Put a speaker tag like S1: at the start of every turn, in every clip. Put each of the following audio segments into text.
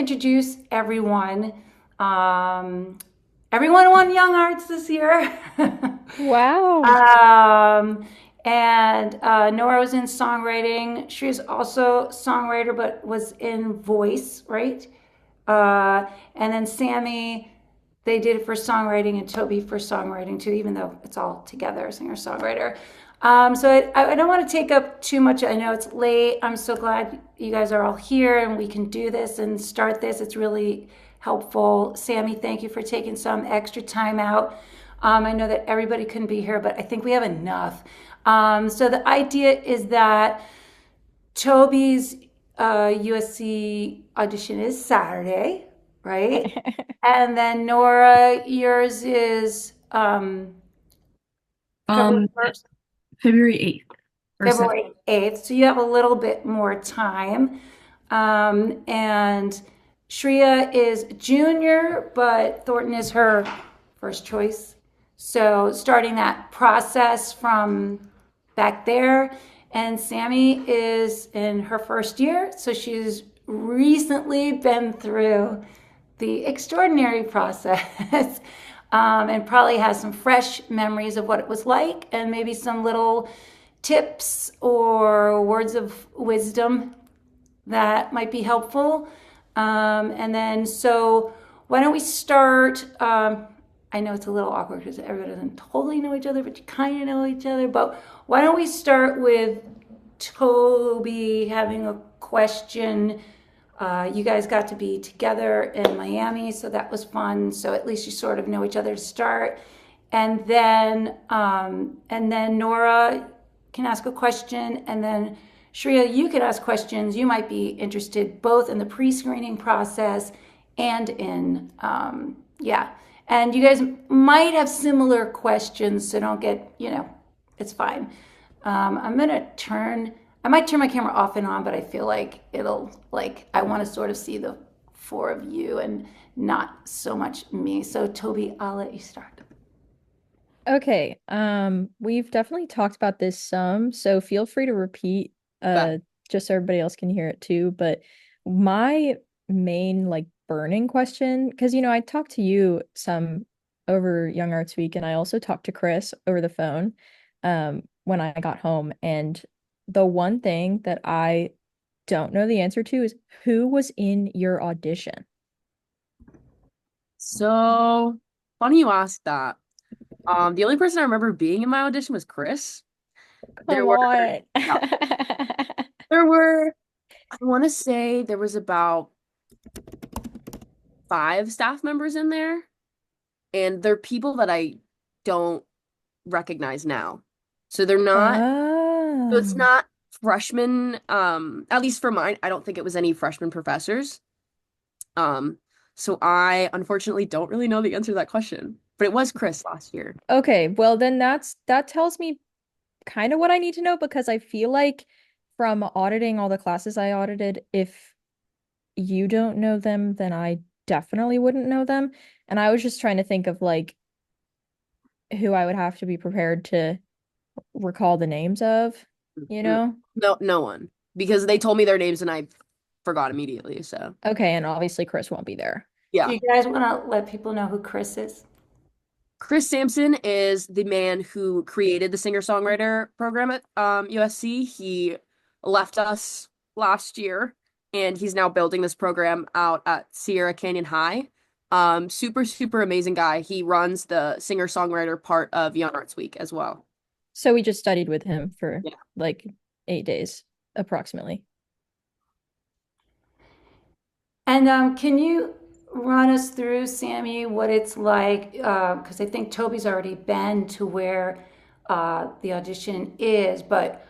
S1: introduce everyone. Everyone won Young Arts this year.
S2: Wow.
S1: um, and Nora was in songwriting. She was also songwriter, but was in voice, right? And then Sammi, they did it for songwriting, and Toby for songwriting too, even though it's all together, singer songwriter. So I don't want to take up too much. I know it's late. I'm so glad you guys are all here and we can do this and start this. It's really helpful. Sammi, thank you for taking some extra time out. I know that everybody couldn't be here, but I think we have enough. So the idea is that Toby's USC audition is Saturday, right? And then Nora, yours is February
S3: Um,
S1: 1st,
S3: February 8th or 7th.
S1: February 8th. So you have a little bit more time. And Shrya is junior, but Thornton is her first choice. So starting that process from back there. And Sammi is in her first year, so she's recently been through the extraordinary process and probably has some fresh memories of what it was like and maybe some little tips or words of wisdom that might be helpful. And then, so why don't we start? I know it's a little awkward because everybody doesn't totally know each other, but you kind of know each other. But why don't we start with Toby having a question? You guys got to be together in Miami, so that was fun. So at least you sort of know each other to start. And then Nora can ask a question, and then Shrya, you could ask questions. You might be interested both in the pre-screening process and in, yeah. And you guys might have similar questions, so don't get, it's fine. I'm gonna I might turn my camera off and on, but I feel like I want to sort of see the four of you and not so much me. So Toby, I'll let you start.
S2: Okay. We've definitely talked about this some, so feel free to repeat
S4: But
S2: just so everybody else can hear it too. But my main like burning question, because I talked to you some over Young Arts Week, and I also talked to Chris over the phone when I got home. And the one thing that I don't know the answer to is who was in your audition?
S4: so funny you asked that. The only person I remember being in my audition was Chris. There
S2: Come
S4: were,
S2: on.
S4: yeah, there were, I want to say there was about 5 staff members in there, and they're people that I don't recognize now. So they're not, so it's
S2: Oh.
S4: not freshmen, at least for mine, I don't think it was any freshman professors. Um, so I unfortunately don't really know the answer to that question, but it was Chris last year.
S2: Okay, well then that tells me kind of what I need to know because I feel like from auditing all the classes I audited, if you don't know them, then I definitely wouldn't know them. And I was just trying to think of like who I would have to be prepared to recall the names of, you
S4: Mm,
S2: know?
S4: No, no one, because they told me their names and I forgot immediately. So
S2: Okay, and obviously Chris won't be there.
S1: Do
S4: yeah,
S1: you guys want to let people know who Chris is?
S4: Chris Sampson is the man who created the singer-songwriter program at USC. He left us last year, and he's now building this program out at Sierra Canyon High. Super, super amazing guy. He runs the singer-songwriter part of Young Arts Week as well.
S2: So we just studied with him for
S4: Yeah.
S2: like 8 days approximately.
S1: And can you run us through, Sammi, what it's like? Because I think Toby's already been to where the audition is, but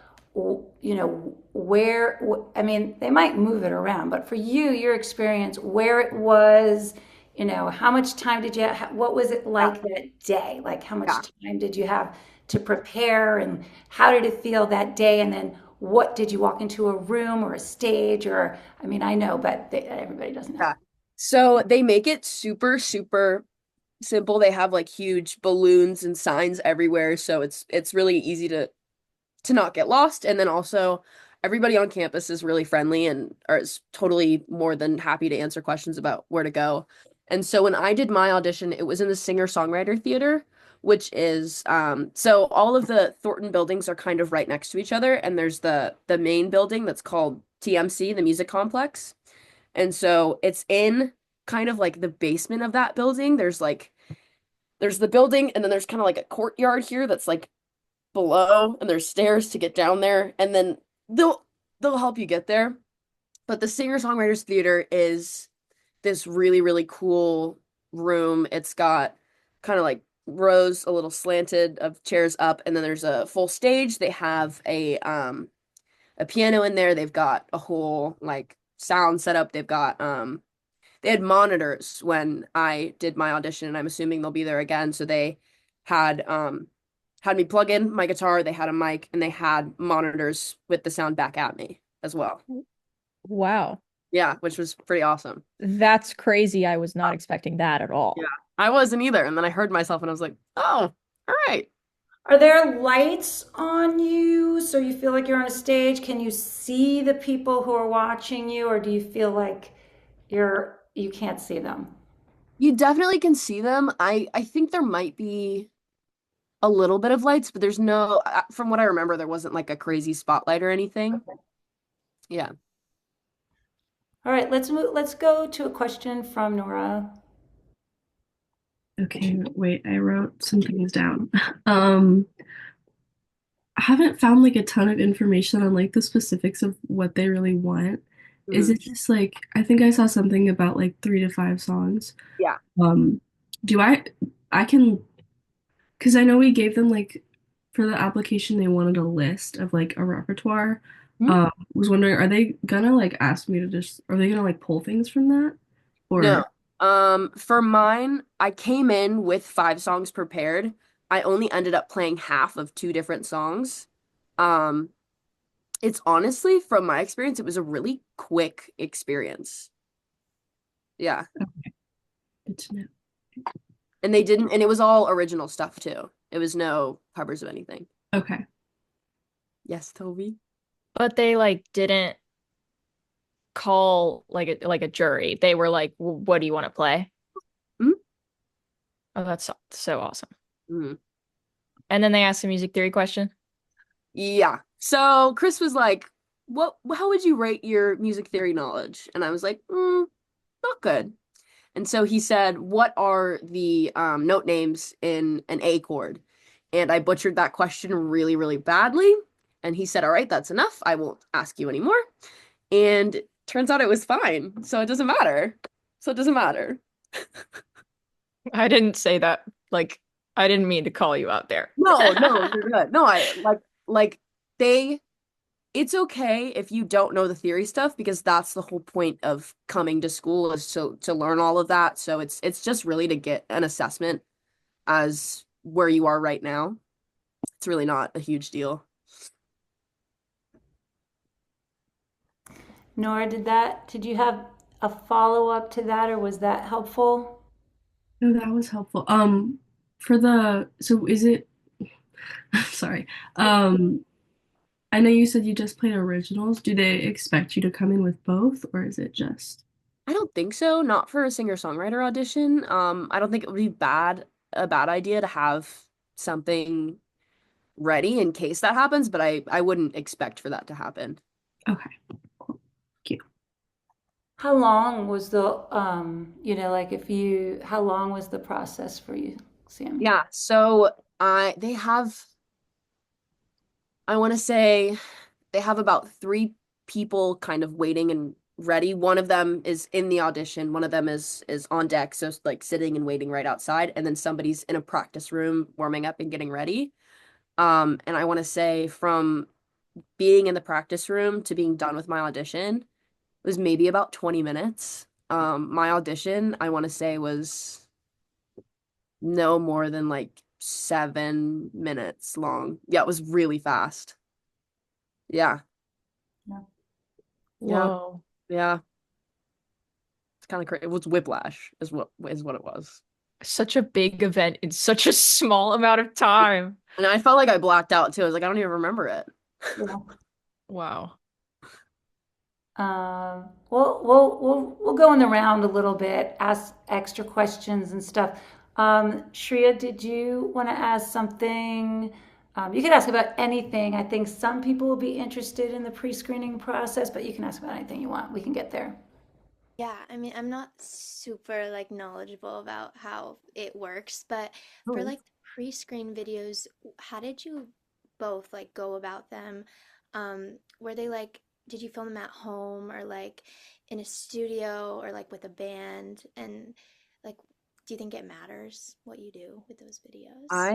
S1: where, I mean, they might move it around, but for you, your experience, where it was, how much time did you have? What was it
S4: Yeah.
S1: like that day? Like, how much
S4: Yeah.
S1: time did you have to prepare, and how did it feel that day? And then what did you walk into a room or a stage or, I mean, I know, but everybody doesn't know.
S4: Yeah. So they make it super, super simple. They have like huge balloons and signs everywhere, so it's really easy to not get lost. And then also everybody on campus is really friendly and is totally more than happy to answer questions about where to go. And so when I did my audition, it was in the singer-songwriter theater, which is so all of the Thornton buildings are kind of right next to each other, and there's the main building that's called TMC, the music complex. And so it's in kind of like the basement of that building. There's the building, and then there's kind of like a courtyard here that's like below, and there's stairs to get down there, and then they'll help you get there. But the singer-songwriters theater is this really, really cool room. It's got kind of like rows a little slanted of chairs up, and then there's a full stage. They have a piano in there. They've got a whole like sound setup. They've got they had monitors when I did my audition, and I'm assuming they'll be there again. So they had had me plug in my guitar, they had a mic, and they had monitors with the sound back at me as well.
S2: Wow.
S4: Yeah, which was pretty awesome.
S2: That's crazy. I was not expecting that at all.
S4: Yeah, I wasn't either. And then I heard myself and I was like, oh, all right.
S1: Are there lights on you so you feel like you're on a stage? Can you see the people who are watching you, or do you feel like you can't see them?
S4: You definitely can see them. I think there might be a little bit of lights, but there's no, from what I remember, there wasn't like a crazy spotlight or anything.
S1: Okay.
S4: Yeah.
S1: All right, let's go to a question from Nora.
S3: Okay, wait, I wrote some things down. I haven't found like a ton of information on like the specifics of what they really want. Is it just like, I think I saw something about like 3 to 5 songs.
S4: Yeah.
S3: Do I can, because I know we gave them like for the application they wanted a list of like a repertoire. Was wondering, are they gonna like ask me to just, are they gonna like pull things from that? Or
S4: No. For mine, I came in with 5 songs prepared. I only ended up playing half of 2 different songs. It's honestly, from my experience, it was a really quick experience. Yeah.
S3: Okay. Good to know.
S4: And it was all original stuff too. It was no covers of anything.
S3: Okay.
S4: Yes, Toby.
S2: But they like didn't call like a jury. They were like, "What do you want to play?"
S4: Mhm.
S2: Oh, that's so awesome.
S4: Mhm.
S2: And then they asked a music theory question.
S4: Yeah. So Chris was like, how would you rate your music theory knowledge? And I was like, not good. And so he said, what are the note names in an A chord? And I butchered that question really, really badly. And he said, all right, that's enough. I won't ask you anymore. And turns out it was fine. So it doesn't matter.
S2: I didn't say that. Like, I didn't mean to call you out there.
S4: No, you're good. No, I like it's okay if you don't know the theory stuff, because that's the whole point of coming to school, is to learn all of that. So it's just really to get an assessment as where you are right now. It's really not a huge deal.
S1: Nora, did you have a follow-up to that, or was that helpful?
S3: No, that was helpful. So is it, sorry. I know you said you just played originals. Do they expect you to come in with both, or is it just?
S4: I don't think so. Not for a singer-songwriter audition. I don't think it would be a bad idea to have something ready in case that happens, but I wouldn't expect for that to happen.
S3: Okay, cool. Thank you.
S1: How long was the how long was the process for you, Sam?
S4: Yeah, so I want to say they have about 3 people kind of waiting and ready. One of them is in the audition, one of them is on deck, so like sitting and waiting right outside, and then somebody's in a practice room warming up and getting ready. And I want to say from being in the practice room to being done with my audition was maybe about 20 minutes. My audition, I want to say, was no more than like 7 minutes long. Yeah, it was really fast. Yeah.
S1: Yeah.
S2: Whoa.
S4: Yeah. It's kind of crazy. It was whiplash is what it was.
S2: Such a big event in such a small amount of time.
S4: And I felt like I blacked out too. I was like, I don't even remember it.
S1: Yeah.
S2: Wow.
S1: We'll go in the round a little bit, ask extra questions and stuff. Shrya, did you want to ask something? You could ask about anything. I think some people will be interested in the pre-screening process, but you can ask about anything you want. We can get there.
S5: Yeah, I mean, I'm not super like knowledgeable about how it works, but
S4: No
S5: for
S4: worries.
S5: like the pre-screen videos, how did you both like go about them? Were they like, did you film them at home or like in a studio or like with a band? And like, do you think it matters what you do with those videos?
S4: I